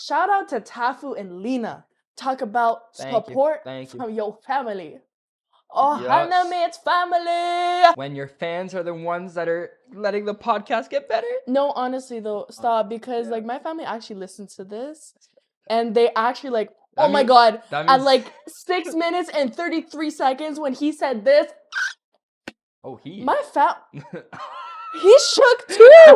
Shout out to Tafu and Lena. Talk about support from your family. Oh, Yes. Hanamate's family. When your fans are the ones that are letting the podcast get better. No, honestly though, stop, because like my family actually listens to this, and they actually like, my god, at like 6 minutes and 33 seconds when he said this. Oh, my he shook too.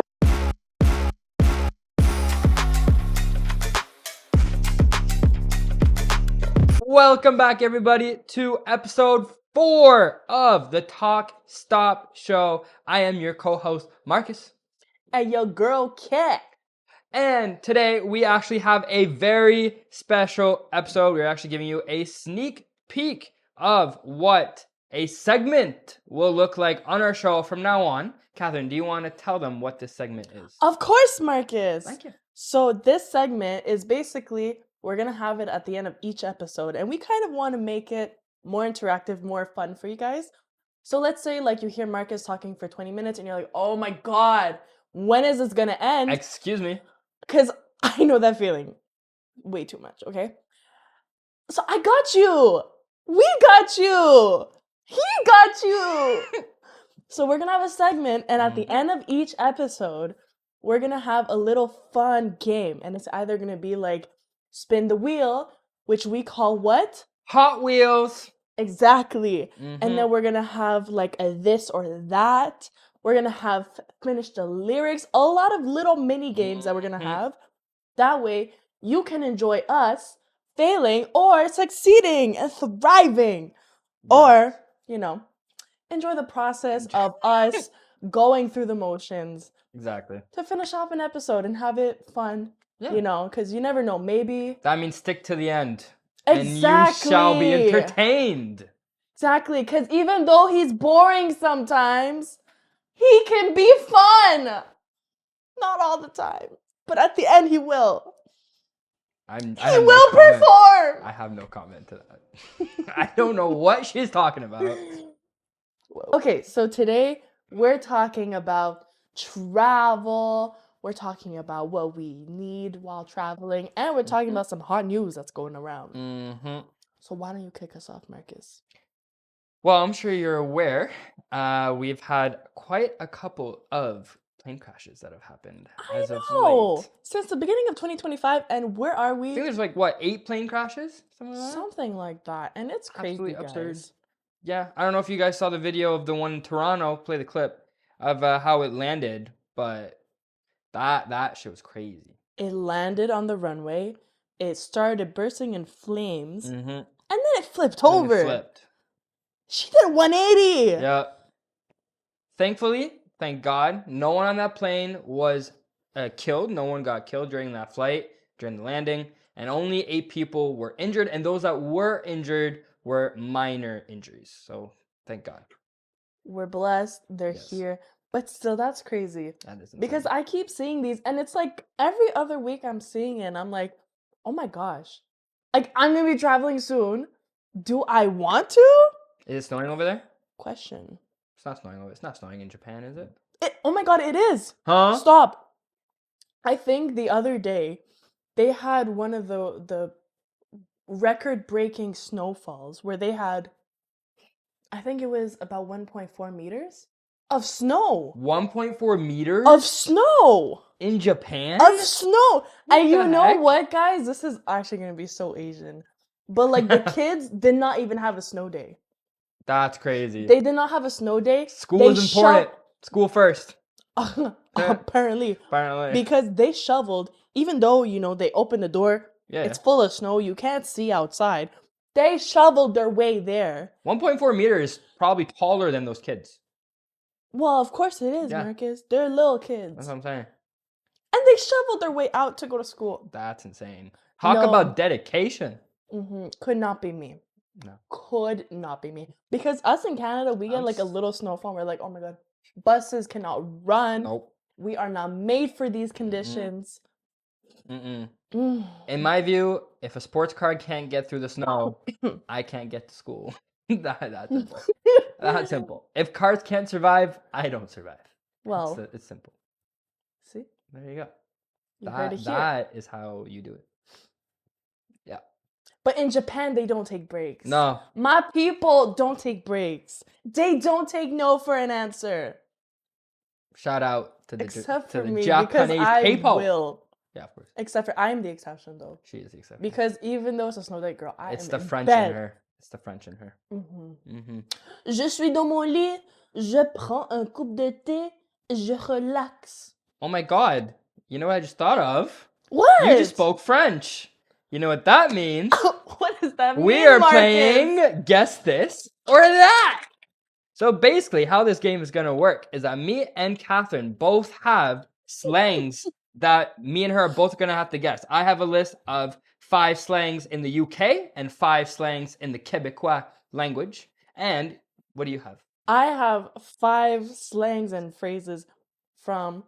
Welcome back, everybody, to episode 4 of the Talk Stop Show. I am your co-host, Marcus. And your girl, Kat. And today, we actually have a very special episode. We're actually giving you a sneak peek of what a segment will look like on our show from now on. Catherine, do you want to tell them what this segment is? Of course, Marcus. Thank you. So this segment is basically, we're going to have it at the end of each episode, and we kind of want to make it more interactive, more fun for you guys. So let's say like you hear Marcus talking for 20 minutes and you're like, oh my god, when is this going to end? Excuse me. Because I know that feeling way too much, okay? So I got you. We got you. He got you. So we're going to have a segment, and at the end of each episode, we're going to have a little fun game. And it's either going to be like spin the wheel, which we call what? Hot Wheels. Exactly. And then we're going to have like a this or that. We're going to have finish the lyrics. A lot of little mini games that we're going to have. That way you can enjoy us failing or succeeding and thriving. Yes. Or, you know, enjoy the process of us going through the motions. Exactly. To finish off an episode and have it fun. Yeah. You know, because you never know. Maybe. That means stick to the end. Exactly. And you shall be entertained. Exactly. Because even though he's boring sometimes, he can be fun. Not all the time. But at the end, he will. He will perform. I have no comment to that. I don't know what she's talking about. Okay, so today we're talking about travel. We're talking about what we need while traveling. And we're talking about some hot news that's going around. So why don't you kick us off, Marcus? Well, I'm sure you're aware. We've had quite a couple of plane crashes that have happened as of late. Since the beginning of 2025, and where are we? I think there's like, what, 8 plane crashes? Something like that. And it's crazy, absolutely guys. Absurd. Yeah, I don't know if you guys saw the video of the one in Toronto, play the clip, of how it landed, but that shit was crazy. It landed on the runway, it started bursting in flames, and then it flipped over. She did 180! Yeah. Thankfully, thank God, no one on that plane was killed. No one got killed during that flight, during the landing, and only 8 people were injured, and those that were injured were minor injuries. So, thank God. We're blessed. They're here. But still, that's crazy. That is insane. Because I keep seeing these, and it's like every other week I'm seeing it, and I'm like, oh my gosh. Like, I'm going to be traveling soon. Do I want to? Is it snowing over there? Question. It's not snowing over. It's not snowing in Japan, is it? Oh my god, it is. Huh? Stop. I think the other day, they had one of the record-breaking snowfalls where they had, I think it was about 1.4 meters of snow. 1.4 meters? Of snow! In Japan? Of snow! And you know what, guys? This is actually going to be so Asian. But, like, the kids did not even have a snow day. That's crazy. They did not have a snow day. School is important. School first. Apparently. Because they shoveled, even though, you know, they opened the door, it's full of snow, you can't see outside. They shoveled their way there. 1.4 meters is probably taller than those kids. Well, of course it is, Marcus. They're little kids. That's what I'm saying. And they shoveled their way out to go to school. That's insane. Talk about dedication. Could not be me. No. Could not be me. Because us in Canada, we get like a little snowfall and we're like, oh my god, buses cannot run. Nope. We are not made for these conditions. In my view, if a sports car can't get through the snow, I can't get to school. That's simple. That's simple. If cars can't survive, I don't survive. Well, it's simple. See? There you go. You heard it here. That is how you do it. Yeah. But in Japan, they don't take breaks. No. My people don't take breaks. They don't take no for an answer. Shout out to the Except for the me, because Japanese I people. will. Yeah, of course. Except for I'm the exception, though. She is the exception. Because even though it's a snow day girl, It's am the in French bed. in her. It's the French in her. Je suis dans mon lit, je prends un coupe de thé, je relaxe. Oh my god. You know what I just thought of? What? You just spoke French. You know what that means? What does that mean, We are Marcus? playing Guess This or That. So basically, how this game is going to work is that me and Catherine both have slangs that me and her are both going to have to guess. I have a list of 5 slangs in the UK and 5 slangs in the Quebecois language. And what do you have? I have 5 slangs and phrases from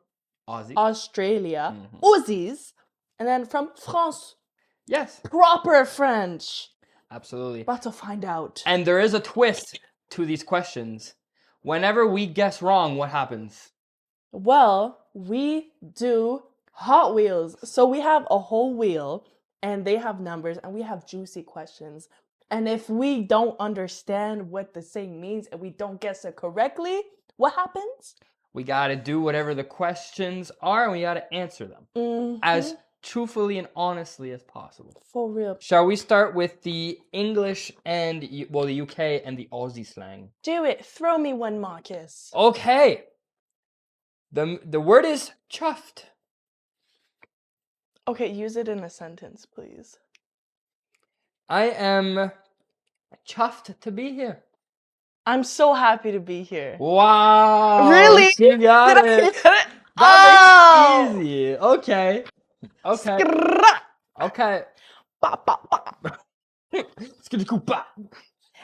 Aussie. Australia, Aussies, and then from France. Yes. Proper French. Absolutely. About to find out. And there is a twist to these questions. Whenever we guess wrong, what happens? Well, we do Hot Wheels. So we have a whole wheel, and they have numbers, and we have juicy questions. And if we don't understand what the saying means and we don't guess it correctly, what happens? We got to do whatever the questions are, and we got to answer them as truthfully and honestly as possible. For real. Shall we start with the English and, the UK and the Aussie slang? Do it. Throw me one, Marcus. Okay. The word is chuffed. Okay, use it in a sentence, please. I am chuffed to be here. I'm so happy to be here. Wow. Really? She got Did I it. get it? That makes it easy. Okay. Okay. Skra! Okay. Ba, ba, ba. Skidikoopa.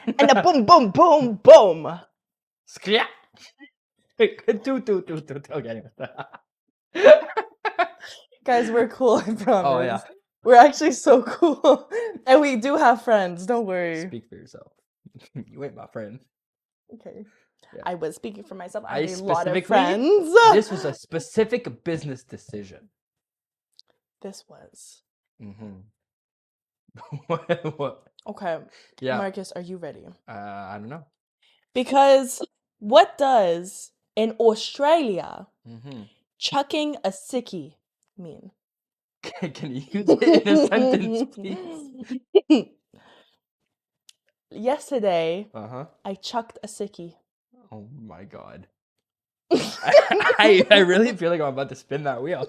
And a boom, boom, boom, boom. Skria. Okay, anyway. Guys, we're cool, I promise. Oh, yeah. We're actually so cool. And we do have friends, don't worry. Speak for yourself. You ain't my friend. Okay. Yeah. I was speaking for myself. I I have a lot of specifically- friends. This was a specific business decision. This was. What? Okay. Yeah. Marcus, are you ready? I don't know. Because what does in Australia chucking a sickie mean? Can you use it in a sentence, please? Yesterday, Uh-huh. I chucked a sickie. Oh my god. I really feel like I'm about to spin that wheel.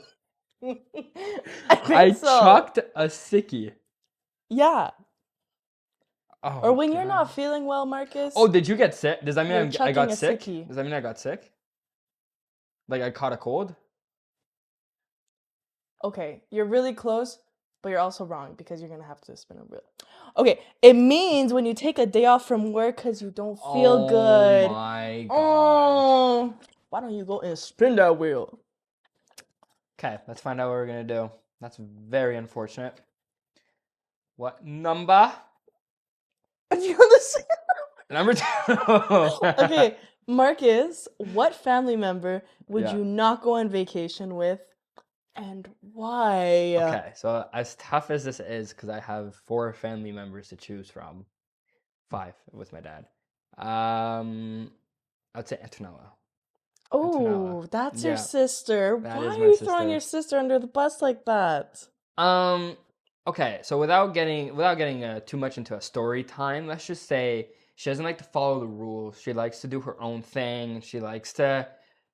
I so. chucked a sickie. Yeah. Oh, Or when you're God. not feeling well, Marcus. Oh, did you get sick? Does that You're mean I chucking got a sick? sickie. Does that mean I got sick? Like I caught a cold? Okay, you're really close, but you're also wrong because you're gonna have to spin a wheel. Okay, it means when you take a day off from work because you don't feel good. Oh my god. Oh, why don't you go and spin that wheel? Okay, let's find out what we're gonna do. That's very unfortunate. What number? You're the same. Number 2. Okay, Marcus, what family member would Yeah. you not go on vacation with, and why? Okay, so as tough as this is, because I have 4 family members to choose from, 5 with my dad. I'd say Antonella. Oh, that's your Yeah, sister. that Why is are my you throwing sister. your sister under the bus like that? Okay, so without getting too much into a story time, let's just say she doesn't like to follow the rules. She likes to do her own thing. She likes to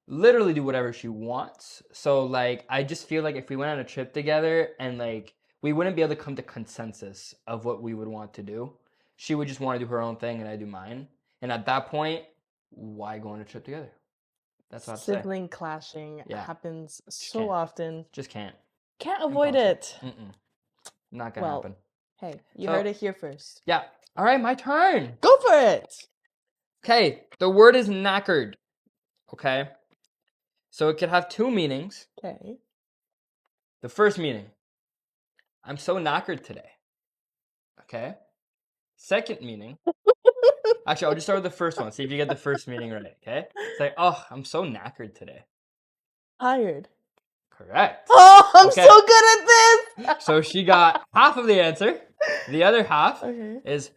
literally do whatever she wants. So like I just feel like if we went on a trip together and like we wouldn't be able to come to consensus of what we would want to do. She would just want to do her own thing and I do mine. And at that point, why go on a trip together? That's what I'd say. Sibling clashing Yeah. happens so can't. often. Just can't. Can't avoid Impossible. it. Not gonna Well, happen. hey, you So- heard it here first. Yeah. All right, my turn. Go for it. Okay, the word is knackered. Okay. So it could have 2 meanings. Okay. The first meaning, I'm so knackered today. Okay. Second meaning, actually, I'll just start with the first one. See if you get the first meaning right. Okay. It's like, oh, I'm so knackered today. Tired. correct. Oh, I'm Okay. so good at this. So she got half of the answer. The other half Okay. is,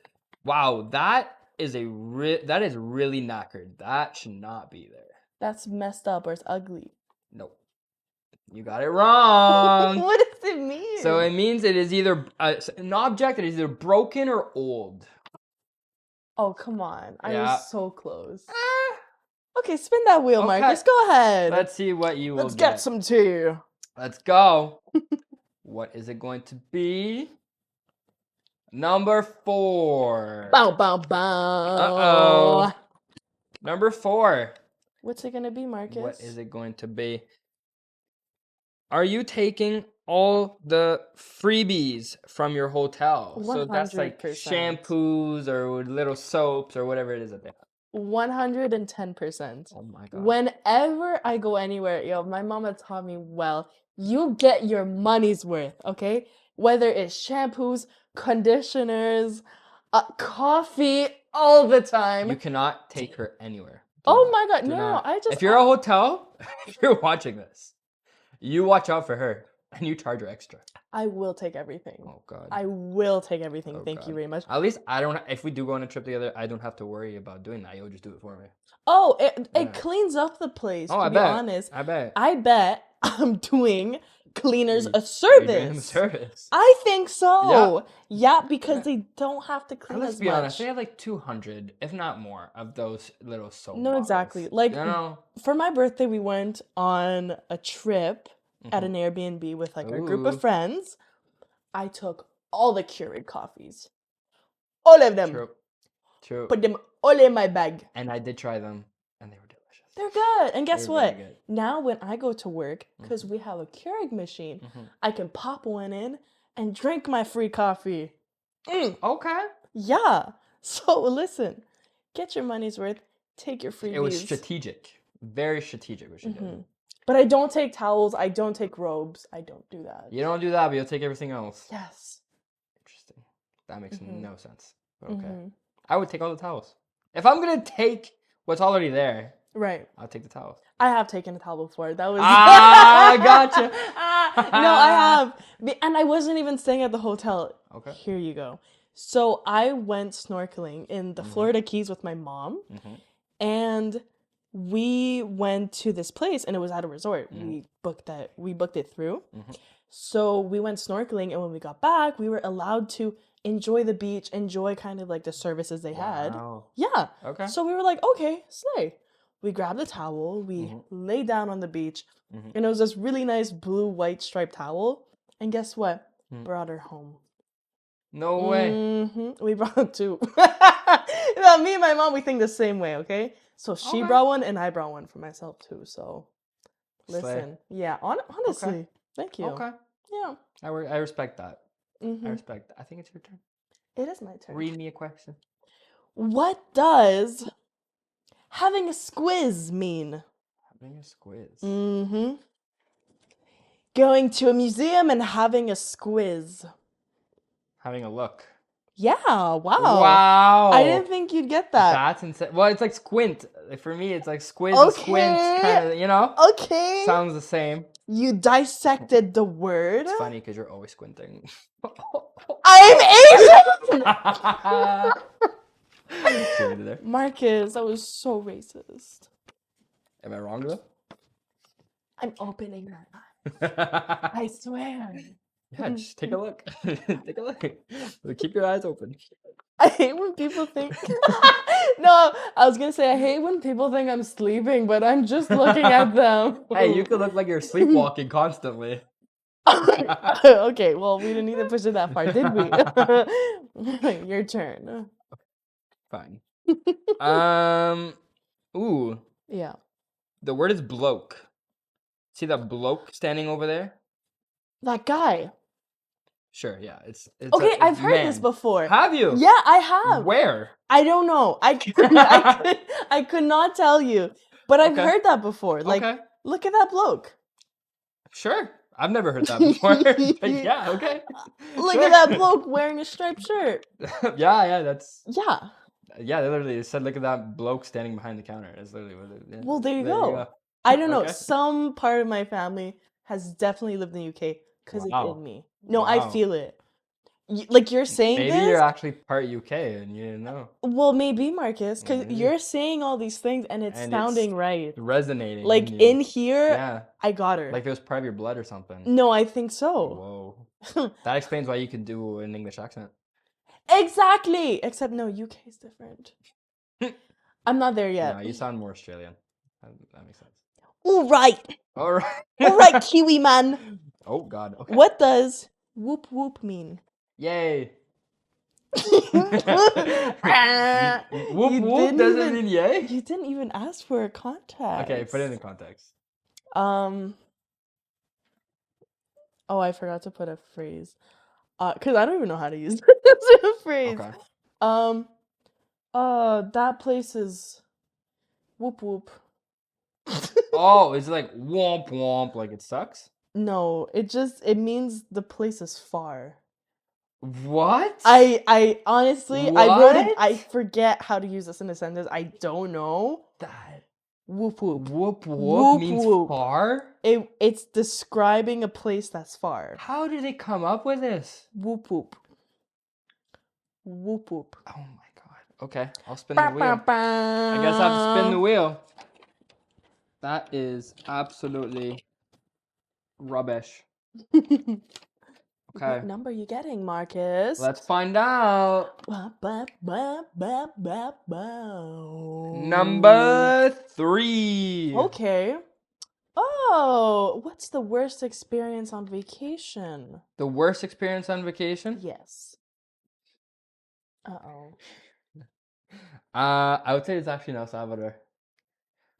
wow, that is really knackered. That should not be there. That's messed up or it's ugly. Nope. You got it wrong. What does it mean? So it means it is either an object that is either broken or old. Oh, come on. I Yeah. was so close. Okay, spin that wheel, Okay. Marcus. Go ahead. Let's see what you will Let's get some tea. Let's go. What is it going to be? Number 4. Bow, bow, bow. Uh-oh. Number 4. What's it going to be, Marcus? What is it going to be? Are you taking all the freebies from your hotel? So that's like 100%. shampoos or little soaps or whatever it is that they have. 110%. Oh my God. Whenever I go anywhere, my mama taught me, well, you get your money's worth, okay? Whether it's shampoos, conditioners, coffee, all the time. You cannot take her anywhere. Oh my God, no, I just... If you're a hotel, if you're watching this, you watch out for her and you charge her extra. I will take everything. Oh God. I will take everything. Oh, Thank God. you very much. At least if we do go on a trip together, I don't have to worry about doing that. You'll just do it for me. Oh, Yeah. it cleans up the place, Oh, to I be bet. honest. I bet. I'm doing cleaners a You're service. doing them a service. I think so. Yeah, because Yeah. they don't have to clean Let's as be much. honest, they have like 200, if not more, of those little soap No, bottles. exactly. Like, you know? for my birthday, we went on a trip at an Airbnb with like our group of Ooh. friends. I took all the Keurig coffees. All of them. True. Put them all in my bag. And I did try them, and they were delicious. They're good. And guess They're very what? good. Now when I go to work, because we have a Keurig machine, I can pop one in and drink my free coffee. Okay. Yeah. So listen, get your money's worth. Take your freebies. It was strategic. Very strategic what she did. But I don't take towels. I don't take robes. I don't do that. You don't do that, but you'll take everything else. Yes. Interesting. That makes no sense. But okay. Mm-hmm. I would take all the towels. If I'm going to take what's already there, Right. I'll take the towels. I have taken a towel before. That was... Gotcha. No, I have. And I wasn't even staying at the hotel. Okay. Here you go. So I went snorkeling in the Florida Keys with my mom. And we went to this place and it was at a resort. We booked it through. So we went snorkeling, and when we got back, we were allowed to enjoy the beach, enjoy kind of like the services they had. Yeah. Okay. So we were like, okay, slay. We grabbed the towel, we lay down on the beach, and it was this really nice blue, white striped towel. And guess what? Brought her home. No way. We brought 2. Now, me and my mom, we think the same way, okay? So she brought one, and I brought one for myself too. So listen, yeah, honestly, thank you. Okay. Yeah. I respect that. I respect that. I think it's your turn. It is my turn. Read me a question. What does having a squiz mean? Having a squiz. Going to a museum and having a squiz. Having a look. Yeah, wow. Wow. I didn't think you'd get that. That's insane. Well, it's like squint. Like for me, it's like squiz and squint, kind of, you know? Okay. Sounds the same. You dissected the word. It's funny because you're always squinting. I'm Asian! There. Marcus, that was so racist. Am I wrong though? I'm opening my eyes. I swear. Yeah, just take a look. Take a look. Keep your eyes open. I hate when people think... No, I was going to say, I hate when people think I'm sleeping, but I'm just looking at them. Hey, you could look like you're sleepwalking constantly. Okay, well, we didn't need to push it that far, did we? Your turn. Fine. Ooh. Yeah. The word is bloke. See that bloke standing over there? That guy. Sure, yeah. It's okay, I've heard man. this before. Have you? Yeah, I have. Where? I don't know. I could not tell you. But I've heard that before. Like, look at that bloke. Sure. I've never heard that before. But yeah, okay. Look at that bloke wearing a striped shirt. Yeah, that's... Yeah. Yeah, they literally said, look at that bloke standing behind the counter. That's literally what it is. Yeah. Well, there you go. I don't know. Some part of my family has definitely lived in the UK because it's Wow. in me. No, I Wow. feel it. Like you're saying Maybe this. you're actually part UK and you didn't know. Well, maybe Marcus, because Maybe. you're saying all these things and it's And it's sounding right. resonating Like in you. in here, Yeah. I got her. Like it was part of your blood or something. No, I think so. Whoa. That explains why you can do an English accent. Exactly. Except no, UK is different. I'm not there yet. No, you sound more Australian. That makes sense. All right. All right. All right, Kiwi man. Oh, God. Okay. What does whoop whoop mean? Yay. You Whoop whoop didn't doesn't even- mean yay? You didn't even ask for a context. Okay, put it in context. Oh, I forgot to put a phrase. Cause I don't even know how to use that phrase. Okay. That place is whoop whoop. Oh, is it like womp womp, like it sucks? No, it means the place is far. What? I honestly I wrote it. What? I forget how to use this in a sentence. I don't know. That Whoop whoop. whoop whoop Whoop means whoop. far? It's describing a place that's far. How did they come up with this? Whoop whoop. Whoop whoop. Oh my God. Okay, I'll spin the Ba, wheel. ba, ba. I guess I have to spin the wheel. That is absolutely rubbish. Okay. What number are you getting, Marcus? Let's find out. Ba, ba, ba, ba, ba, ba. Number 3. Okay. Oh, what's the worst experience on vacation? The worst experience on vacation? Yes. Uh-oh. I would say it's actually in El Salvador.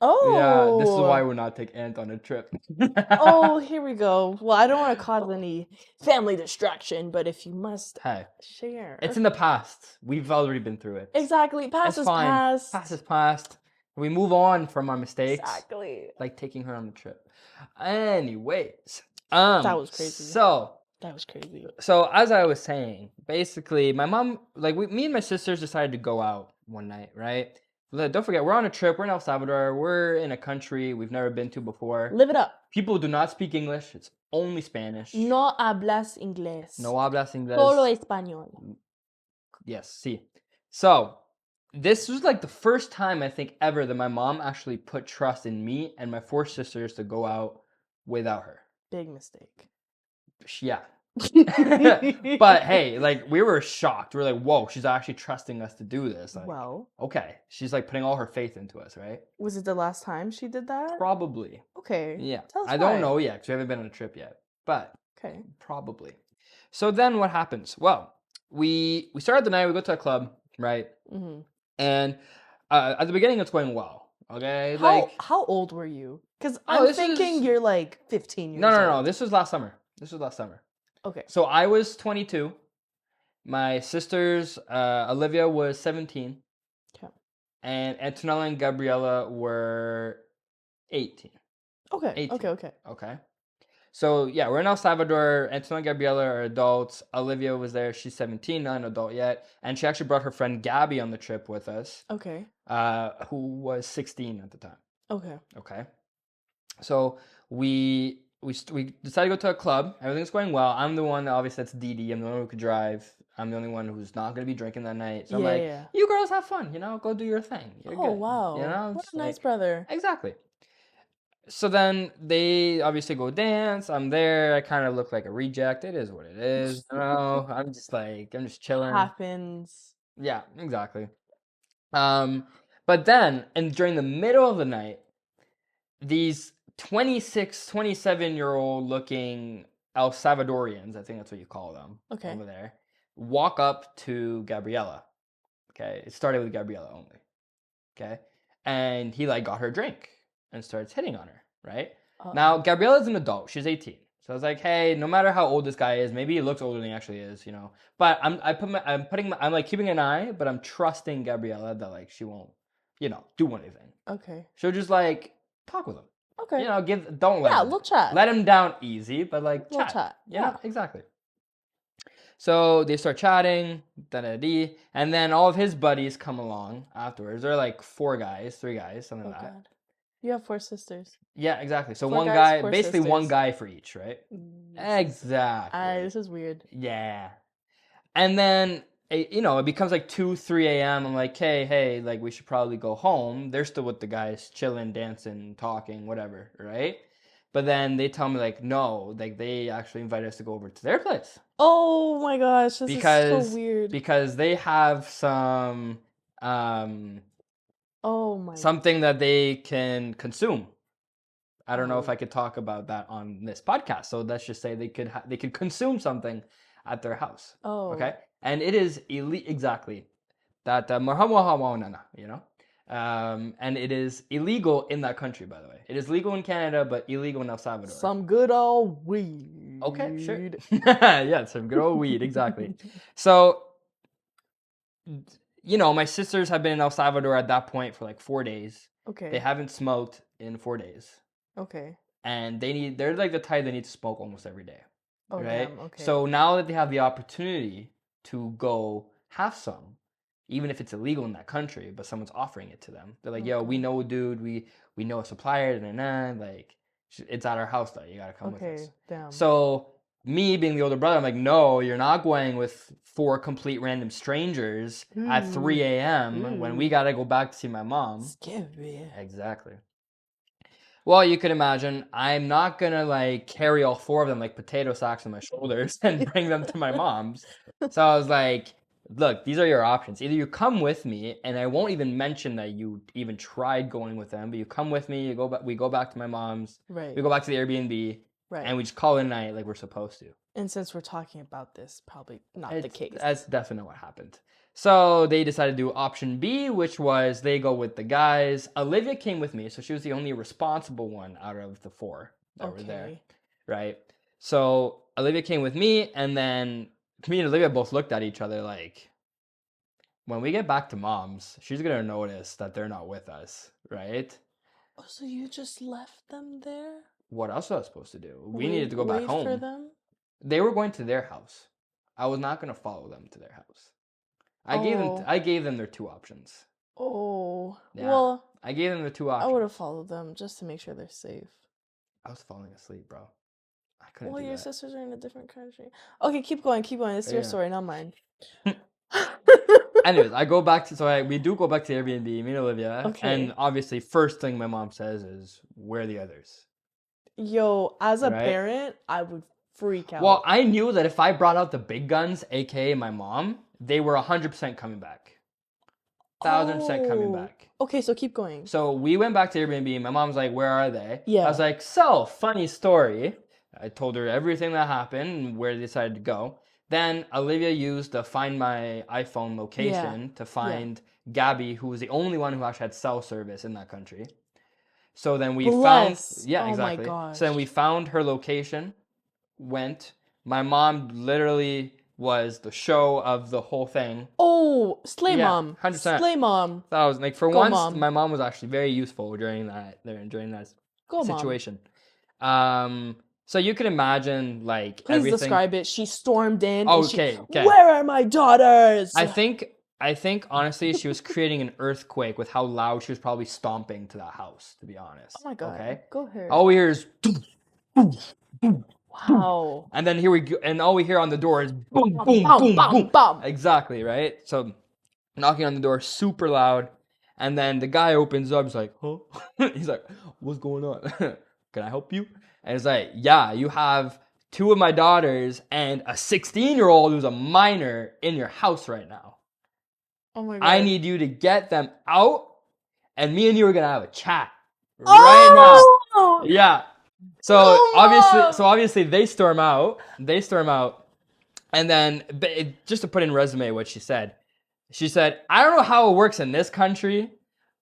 Oh. Yeah, this is why we're not taking Ant on a trip. Oh, here we go. Well, I don't want to cause any family distraction, but if you must Hey, share. it's in the past. We've already been through it. Exactly. Past It's is fine. past. Past is past. We move on from our mistakes. Exactly. Like taking her on the trip. Anyways, That was crazy. That was crazy. So as I was saying, basically, my mom, like me and my sisters decided to go out one night, right? Don't forget, we're on a trip. We're in El Salvador. We're in a country we've never been to before. Live it up. People do not speak English. It's only Spanish. No hablas inglés. No hablas inglés. Solo español. Yes, sí. So, this was like the first time I think ever that my mom actually put trust in me and my 4 sisters to go out without her. Big mistake. Yeah. But hey, like we were shocked. We are like, whoa, she's actually trusting us to do this. Like, Well, okay. She's like putting all her faith into us, right? was it the last time she did that? Probably. Okay. Yeah. Tell us I don't why. know yet because we haven't been on a trip yet. But Okay. probably. So then what happens? Well, we started the night, we go to a club, right? Mm-hmm. And at the beginning it's going well. Okay? How old were you? Because Oh, I'm thinking you're like 15 years No. old. This was last summer. Okay. So I was 22. My sisters, Olivia was 17. Okay. And Antonella and Gabriella were 18. Okay. 18. Okay. Okay. So yeah, we're in El Salvador. Antonella and Gabriella are adults. Olivia was there. She's 17, not an adult yet. And she actually brought her friend Gabby on the trip with us, Okay. who was 16 at the time. Okay. Okay. So we decided to go to a club. Everything's going well. I'm the one, obviously, that's Dee Dee. I'm the one who could drive. I'm the only one who's not going to be drinking that night. So I'm like, you girls have fun, go do your thing. You're good. Wow. What a nice like, brother. Exactly. So then they obviously go dance. I'm there. I kind of look like a reject. It is what it is. I'm just chilling. Happens. Yeah, exactly. But then, and during the middle of the night, these 26, 27-year-old looking El Salvadorians, I think that's what you call them, over there, walk up to Gabriella. Okay, it started with Gabriella only. Okay, and he got her a drink and starts hitting on her. Right. Now Gabriella's an adult; she's 18. So I was like, hey, no matter how old this guy is, maybe he looks older than he actually is, But I'm keeping an eye, but I'm trusting Gabriella that she won't, do anything. Okay. She'll just talk with him. Okay. Don't let him. Little chat. Let him down easy, but chat. Yeah, exactly. So they start chatting, and then all of his buddies come along afterwards. They're 3 guys, something like that. God. You have 4 sisters. Yeah, exactly. So 4 one guys, guy, 4 basically one sisters. guy for each, right? Exactly. This is weird. Yeah. And then, it becomes like 2, 3 a.m. I'm like, hey, like we should probably go home. They're still with the guys, chilling, dancing, talking, whatever, right? But then they tell me like, no, like they actually invite us to go over to their place. Oh my gosh, this is so weird. Because they have some something that they can consume. I don't know if I could talk about that on this podcast. So let's just say they could consume something at their house. Oh. Okay. And it is exactly that you know. And it is illegal in that country, by the way. It is legal in Canada, but illegal in El Salvador. Some good old weed. Okay, sure. Yeah, some good old weed, exactly. So, my sisters have been in El Salvador at that point for like 4 days. Okay. They haven't smoked in 4 days. Okay. And they're like the type that need to smoke almost every day. Oh, right? damn, okay. So now that they have the opportunity to go have some, even if it's illegal in that country, but someone's offering it to them, they're like, yo, we know a dude, we know a supplier, like, it's at our house though, you gotta come with us. Damn. So me being the older brother, I'm like, no, you're not going with 4 complete random strangers at 3 a.m. when we gotta go back to see my mom. Scary. Exactly. Well, you could imagine, I'm not gonna like carry all 4 of them like potato sacks on my shoulders and bring them to my mom's. So I was like, look, these are your options. Either you come with me, and I won't even mention that you even tried going with them, but you come with me, we go back to my mom's, right. We go back to the Airbnb, right. And we just call it a night like we're supposed to. And since we're talking about this, probably not the case. That's definitely what happened. So they decided to do option B, which was they go with the guys. Olivia came with me, so she was the only responsible one out of the 4 that were there, right? So Olivia came with me, and then me and Olivia both looked at each other like, when we get back to mom's, she's going to notice that they're not with us, right? Oh, so you just left them there? What else was I supposed to do? We needed to go back home. Wait for them? They were going to their house. I was not going to follow them to their house. I gave them their 2 options. Oh. Yeah. Well, I gave them the 2 options. I would have followed them just to make sure they're safe. I was falling asleep, bro. I couldn't do that. Well, your sisters are in a different country. Okay, keep going. This is your story, not mine. Anyways, we do go back to Airbnb, me and Olivia. Okay. And obviously, first thing my mom says is, where are the others? Yo, as a parent, I would freak out. Well, I knew that if I brought out the big guns, aka my mom, they were 100% coming back. 1,000% coming back. Okay, so keep going. So we went back to Airbnb. My mom's like, where are they? Yeah. I was like, so, funny story. I told her everything that happened and where they decided to go. Then Olivia used the Find My iPhone location to find Gabby, who was the only one who actually had cell service in that country. So then we found... Yeah, exactly. Oh my gosh. So then we found her location, went. My mom literally was the show of the whole thing. Oh, slay mom. 100%. Slay mom. That was like, for once, mom. My mom was actually very useful during that situation. Mom. So you can imagine like Please everything. Describe it. She stormed in. Okay. Where are my daughters? I think honestly she was creating an earthquake with how loud she was probably stomping to that house, to be honest. Oh my god. Okay. Go ahead. All we hear is boom, boom, boom. Wow. And then here we go, and all we hear on the door is boom, boom, boom, boom, boom. Exactly, right? So knocking on the door super loud, and then the guy opens up, he's like, huh? He's like, what's going on? Can I help you? And it's like, yeah, you have 2 of my daughters and a 16-year-old who's a minor in your house right now. Oh my god. I need you to get them out, and me and you are gonna have a chat right now. Yeah. So obviously they storm out. And then just to put in resume what she said, I don't know how it works in this country,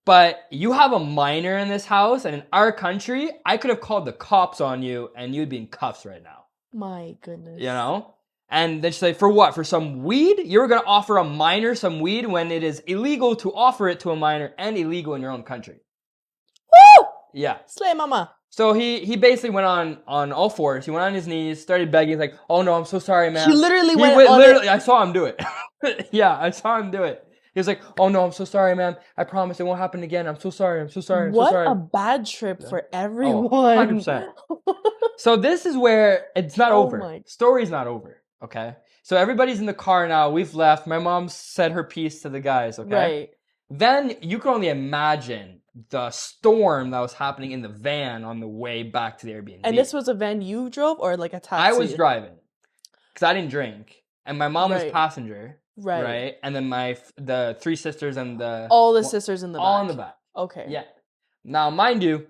but you have a minor in this house, and in our country, I could have called the cops on you, and you'd be in cuffs right now. My goodness. You know? And then she's like, for what? For some weed? You're going to offer a minor some weed when it is illegal to offer it to a minor and illegal in your own country. Woo! Yeah. Slay mama. So he basically went on all 4s. He went on his knees, started begging. He's like, oh no, I'm so sorry, man. He literally went on I saw him do it. Yeah, I saw him do it. He was like, "Oh no, I'm so sorry, ma'am. I promise it won't happen again. I'm so sorry. I'm so sorry. I'm so What a sorry." bad trip for Oh, 100 everyone. percent. So this is where it's not Oh over. my. Story's not over. Okay. So everybody's in the car now. We've left. My mom said her piece to the guys. Okay. Right. Then you can only imagine the storm that was happening in the van on the way back to the Airbnb. And this was a van you drove or like a taxi? I was driving because I didn't drink, and my mom was Right. passenger. Right. Right. And then the three sisters and all the sisters in the back. all in the back. Okay. Yeah. Now, mind you,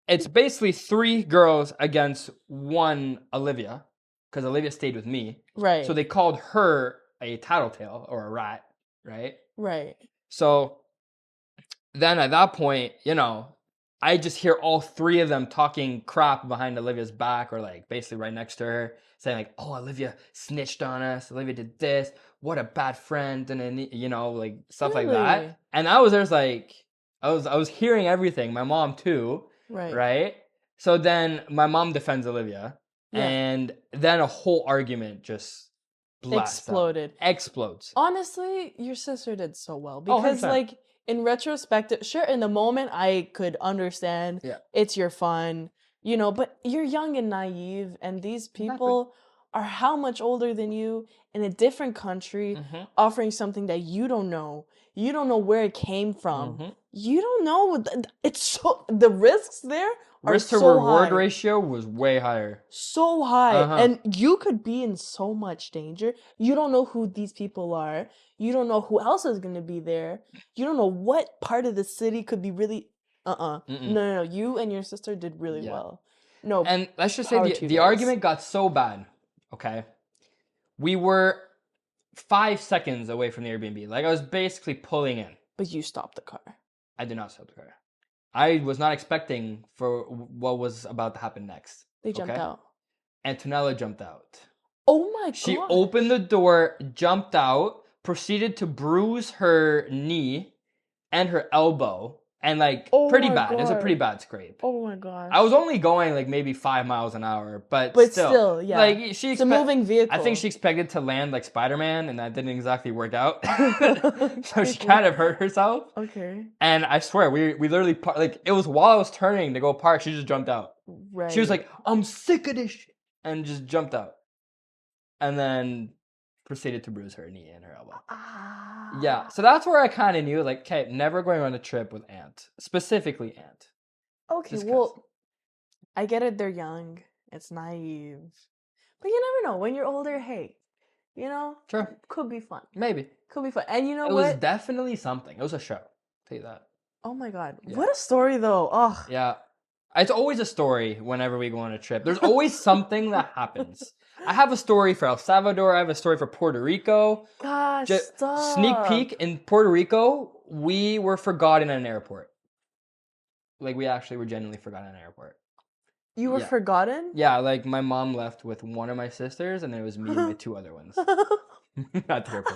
it's basically 3 girls against 1 Olivia, because Olivia stayed with me. Right. So they called her a tattletale or a rat, right? Right. So then at that point, you know, I just hear all 3 of them talking crap behind Olivia's back, or like basically right next to her, saying like, "Oh, Olivia snitched on us. Olivia did this. What a bad friend," and then, you know, like stuff like Really? that. And I was there's like, I was hearing everything. My mom too, Right. right? So then my mom defends Olivia, Yeah. and then a whole argument just blasts out. Explodes. Honestly, your sister did so well Oh, because 100%. like in retrospect, sure, in the moment I could understand Yeah. it's your fun, you know, but you're young and naive, and these people are how much older than you in a different country, Mhm. offering something that you don't know. You don't know where it came from. Mhm. You don't know. It's so the risks there are Risk to so reward high. ratio was way higher. So high. Uh-huh. And you could be in so much danger. You don't know who these people are. You don't know who else is going to be there. You don't know what part of the city could be really. No. You and your sister did really well. No. And let's just power say to you the guys. argument got so bad, okay? We were 5 seconds away from the Airbnb. Like, I was basically pulling in. But you stopped the car. I did not stop the car. I was not expecting for what was about to happen next. They jumped out. Antonella jumped out. Oh my god. She opened the door, jumped out, proceeded to bruise her knee and her elbow. And like, pretty bad. It was a pretty bad scrape. Oh my gosh. I was only going like maybe 5 miles an hour, but still, yeah. Like it's a moving vehicle. I think she expected to land like Spider-Man, and that didn't exactly work out. So she kind of hurt herself. Okay. And I swear, we literally like it was while I was turning to go park, she just jumped out. Right. She was like, "I'm sick of this shit," and just jumped out, and then proceeded to bruise her knee and her elbow. Yeah, so that's where I kind of knew, like, okay, never going on a trip with Aunt, specifically Aunt. Okay, well, I get it, they're young, it's naive, but you never know, when you're older, hey, you know, True. Could be fun. Maybe. Could be fun, and you know what? It was definitely something. It was a show, I'll tell you that. Oh my god, what a story though, ugh. Yeah, it's always a story whenever we go on a trip. There's always something that happens. I have a story for El Salvador. I have a story for Puerto Rico. Gosh, stop. Sneak peek, in Puerto Rico, we were forgotten at an airport. Like, we actually were genuinely forgotten at an airport. You were forgotten? Yeah, like, my mom left with one of my sisters, and then it was me with 2 other ones. At the airport.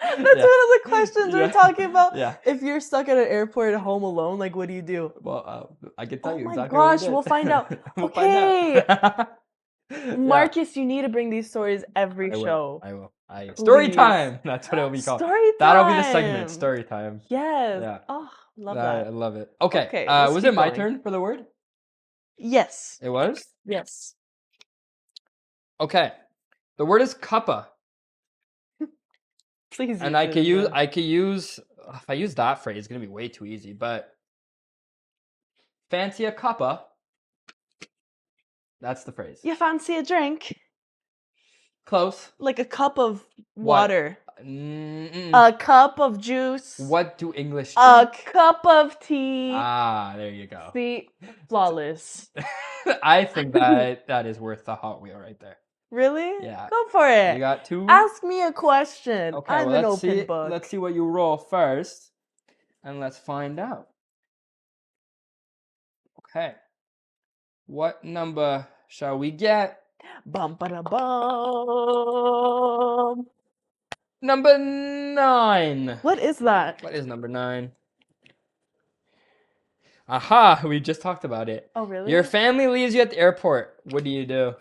That's one of the questions we're talking about. Yeah. If you're stuck at an airport at home alone, like, what do you do? Well, I can tell you exactly what we did. Oh my gosh, we'll find out. We'll Okay. find out. Marcus, you need to bring these stories every show. I will. Story time. That's what it'll be called. Story time. That'll be the segment. Story time. Yes. Yeah. Oh, love that. I love it. Okay. let's Was keep it my going. turn for the word? Yes. It was? Yes. Okay. The word is cuppa. Please. And I could use if I use that phrase, it's gonna be way too easy, but fancy a cuppa. That's the phrase. You fancy a drink? Close. Like a cup of water. Mm-mm. A cup of juice. What do English A drink? cup of tea. Ah, there you go. See, flawless. I think that is worth the Hot Wheel right there. Really? Yeah. Go for it. You got 2? Ask me a question. Okay, I'm well, an open book. Let's see what you roll first, and let's find out. Okay. What number shall we get? Bum ba bum. Number 9. What is that? What is number 9? Aha, we just talked about it. Oh, really? Your family leaves you at the airport. What do you do?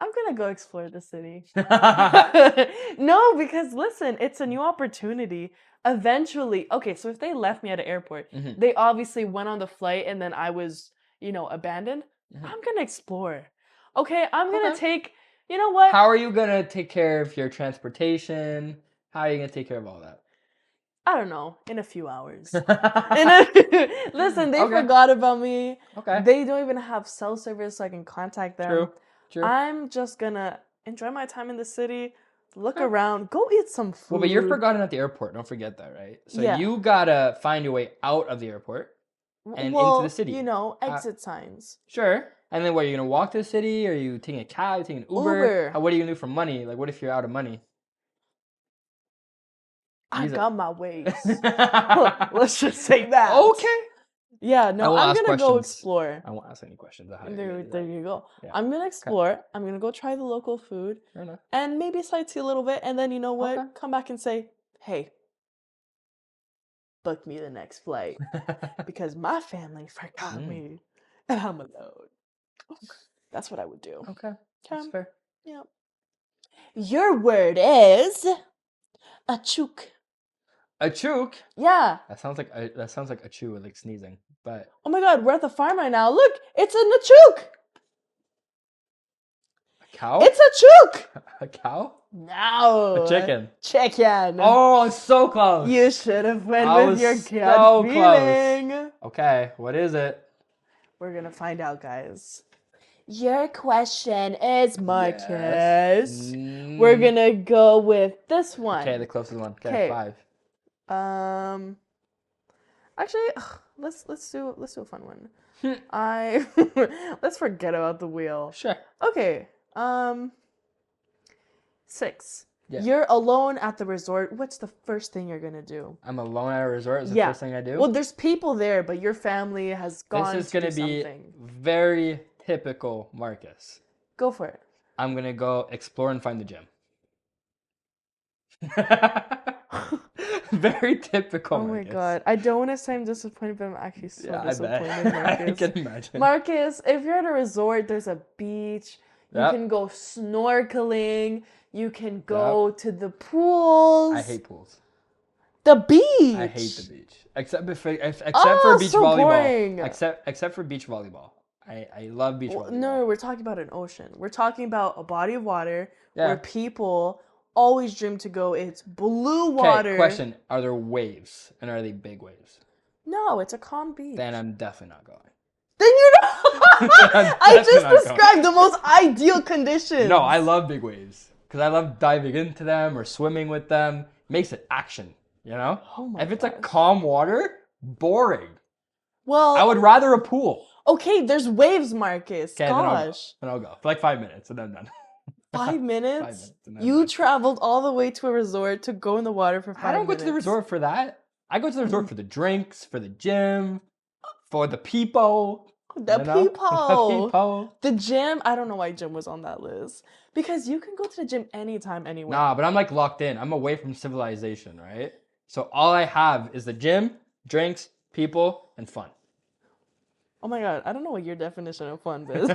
I'm gonna go explore the city. No, because listen, it's a new opportunity. Eventually, okay, so if they left me at an airport, Mhm. they obviously went on the flight and then I was, abandoned. Mhm. I'm gonna explore. Okay, I'm gonna Okay. take, you know what? How are you gonna take care of your transportation? How are you gonna take care of all that? I don't know, in a few hours. Okay. Listen, they forgot about me. Okay. They don't even have cell service so I can contact them. True. I'm just gonna enjoy my time in the city, look Okay. around, go eat some food. Well, but you're forgotten at the airport. Don't forget that, right? So Yeah. you gotta find your way out of the airport and into the city. Exit signs. Sure. And then what? Are you gonna walk to the city? Or are you taking a cab? Taking an Uber? Uber. What are you gonna do for money? Like, what if you're out of money? I Use it. got my ways. Let's just say that. Okay. Yeah, no, I'm gonna go explore. I won't ask any questions. There you go. Yeah. I'm gonna explore. I'm gonna go try the local food. Fair enough. And maybe sightsee a little bit, and then you know what? Okay. Come back and say, hey, book me the next flight. Because my family forgot me. And I'm alone. That's what I would do. Okay. That's fair. Yeah. Your word is a chook. A chook? Yeah. That sounds like a chew, like sneezing. But oh my god, we're at the farm right now. Look, it's a chook. A cow? It's a chook. A cow? No. A chicken. Chicken. Oh, so close. You should have went with your gut feeling. Close. Okay, what is it? We're gonna find out, guys. Your question is, Marcus. Yes. We're gonna go with this one. Okay, the closest one. Okay, 5. Actually, let's do a fun one. Let's forget about the wheel. Sure. Okay. 6. Yeah. You're alone at the resort. What's the first thing you're gonna do? I'm alone at a resort. Is the first thing I do? Well, there's people there, but your family has gone. This is gonna be very typical Marcus. Go for it. I'm gonna go explore and find the gym. Very typical. Oh my god. I don't want to say I'm disappointed, but I'm actually so disappointed, Marcus. I can imagine. Marcus, if you're at a resort, there's a beach. You can go snorkeling. You can go to the pools. I hate pools. The beach. I hate the beach. Except for beach volleyball. Boring. Except for beach volleyball. I love beach volleyball. No, we're talking about an ocean. We're talking about a body of water where people always dream to go. It's blue water. Okay, question. Are there waves? And are they big waves? No, it's a calm beach. Then I'm definitely not going. Then you're not. I just described the most ideal conditions. No, I love big waves. Because I love diving into them or swimming with them. Makes it action, you know? If it's like calm water, boring. Well, I would rather a pool. Okay, there's waves, Marcus. Okay, gosh. Then I'll go. For like 5 minutes and then I'm done. 5 minutes? You traveled all the way to a resort to go in the water for 5 minutes. I don't go to the resort for that. I go to the resort for the drinks, for the gym, for the people. The people. The gym. I don't know why gym was on that list. Because you can go to the gym anytime, anywhere. Nah, but I'm like locked in. I'm away from civilization, right? So all I have is the gym, drinks, people, and fun. Oh my god, I don't know what your definition of fun is.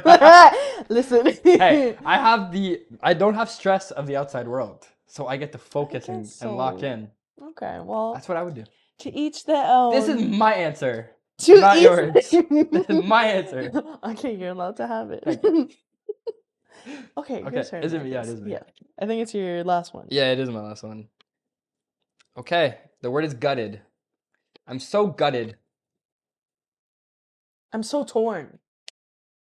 Listen. Hey, I don't have stress of the outside world. So I get to focus and lock in. Okay, well. That's what I would do. To each their own. This is my answer. Not yours. This is my answer. Okay, you're allowed to have it. Okay, your turn. Is it me? Yeah, it is me. Yeah. I think it's your last one. Yeah, it is my last one. Okay, the word is gutted. I'm so gutted. I'm so torn.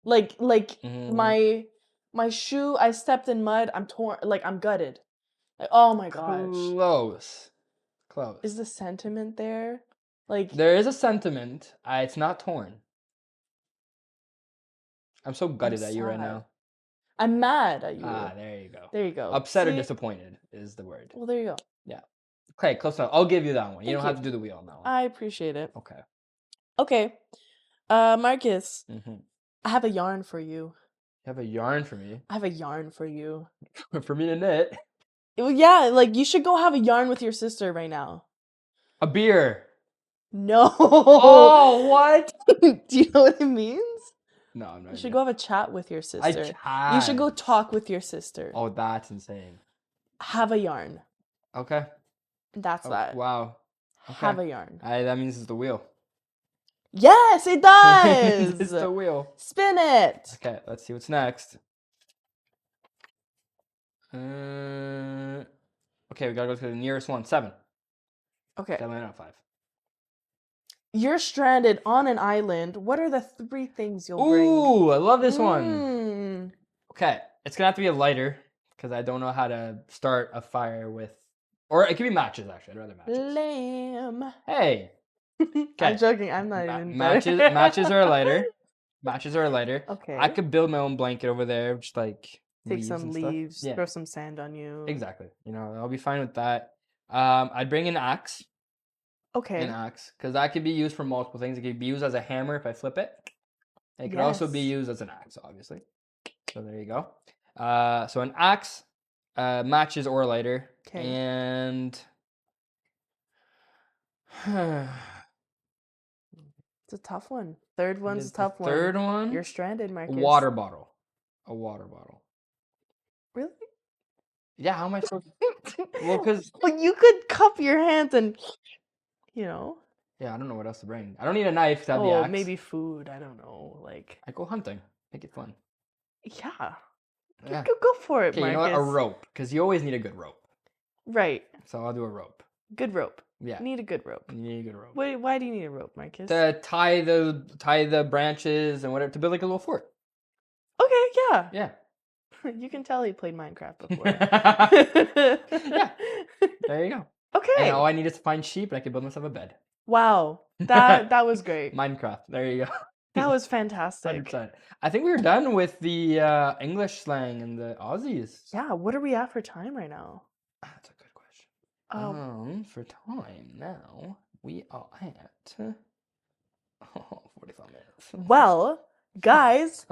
Like my shoe, I stepped in mud, I'm torn, like I'm gutted. Like, oh my gosh. Close. Is the sentiment there? Like there is a sentiment. It's not torn. I'm so gutted at you right now. I'm mad at you. There you go. There you go. Upset or disappointed is the word. Well, there you go. Yeah. Okay, close enough. I'll give you that one. You don't have to do the wheel on that one. I appreciate it. Okay. Marcus. Mm-hmm. I have a yarn for you. You have a yarn for me? I have a yarn for you. For me to knit? Yeah, like you should go have a yarn with your sister right now. A beer. No. Oh, what? Do you know what it means? No, I'm not. You should go have a chat with your I sister. You should go can't. talk with your sister. Oh, that's insane. Have a yarn. Okay. That's Oh, that. wow. Okay. Have a yarn. That means it's the wheel. Yes, it does. It's the wheel. Spin it. Okay, let's see what's next. Okay, we gotta go to the nearest one. 7. Okay. Okay, I landed on 5. You're stranded on an island. What are the 3 things you'll bring? Ooh, I love this one. Okay, it's gonna have to be a lighter because I don't know how to start a fire with, or it could be matches. Actually, I'd rather matches. Lamb. Hey, I'm joking. I'm not even. Matches are a lighter. Matches are a lighter. Okay. I could build my own blanket over there, just like take some leaves, yeah. throw some sand on you. Exactly. You know, I'll be fine with that. I'd bring an axe. Okay. An axe, because that could be used for multiple things. It could be used as a hammer if I flip it. It could also be used as an axe, obviously. So there you go. So an axe, matches or a lighter, and it's a tough one. Third one's a tough one. Third one, you're stranded, Marcus. A water bottle. Really? Yeah. How am I supposed to? Well, because you could cup your hands and, you know. Yeah, I don't know what else to bring. I don't need a knife to have the axe. Maybe food. I don't know. Like I go hunting. Make it fun. Yeah. Yeah. Go for it, Marcus. You know what? A rope, because you always need a good rope. Right. So I'll do a rope. Good rope. Yeah. You need a good rope. You need a good rope. Wait, why do you need a rope, Marcus? To tie the branches and whatever to build like a little fort. Okay, yeah. Yeah. You can tell he played Minecraft before. Yeah. There you go. Okay. And all I need is to find sheep and I can build myself a bed. Wow. That was great. Minecraft. There you go. That was fantastic. 100%. I think we were done with the English slang and the Aussies. Yeah, what are we at for time right now? That's a good question. For time now, we are at 45 minutes. Well, guys,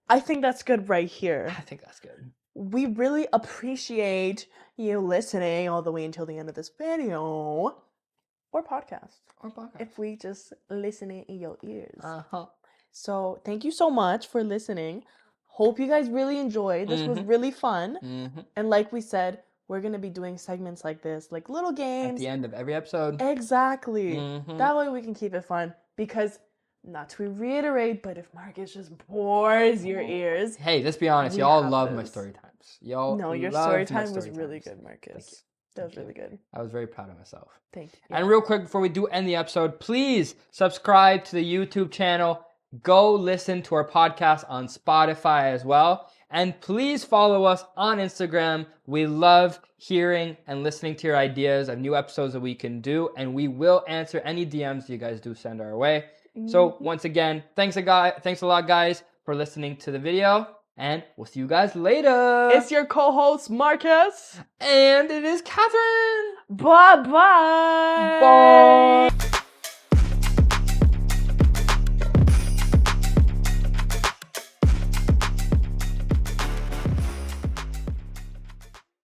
I think that's good right here. I think that's good. We really appreciate you listening all the way until the end of this video. Or podcast. If we just listening in your ears. So thank you so much for listening. Hope you guys really enjoyed. This was really fun. And like we said, we're going to be doing segments like this, like little games. At the end of every episode. Exactly. That way we can keep it fun. Because, not to reiterate, but if Marcus just bores your ears. Hey, let's be honest. Y'all love my story times. No, your story time was really good, Marcus. That was really good. I was very proud of myself. Thank you. And real quick, before we do end the episode, please subscribe to the YouTube channel. Go listen to our podcast on Spotify as well. And please follow us on Instagram. We love hearing and listening to your ideas of new episodes that we can do. And we will answer any DMs you guys do send our way. So once again, thanks a lot, guys, for listening to the video. And we'll see you guys later. It's your co-host, Marcus. And it is Catherine. Bye-bye. Bye.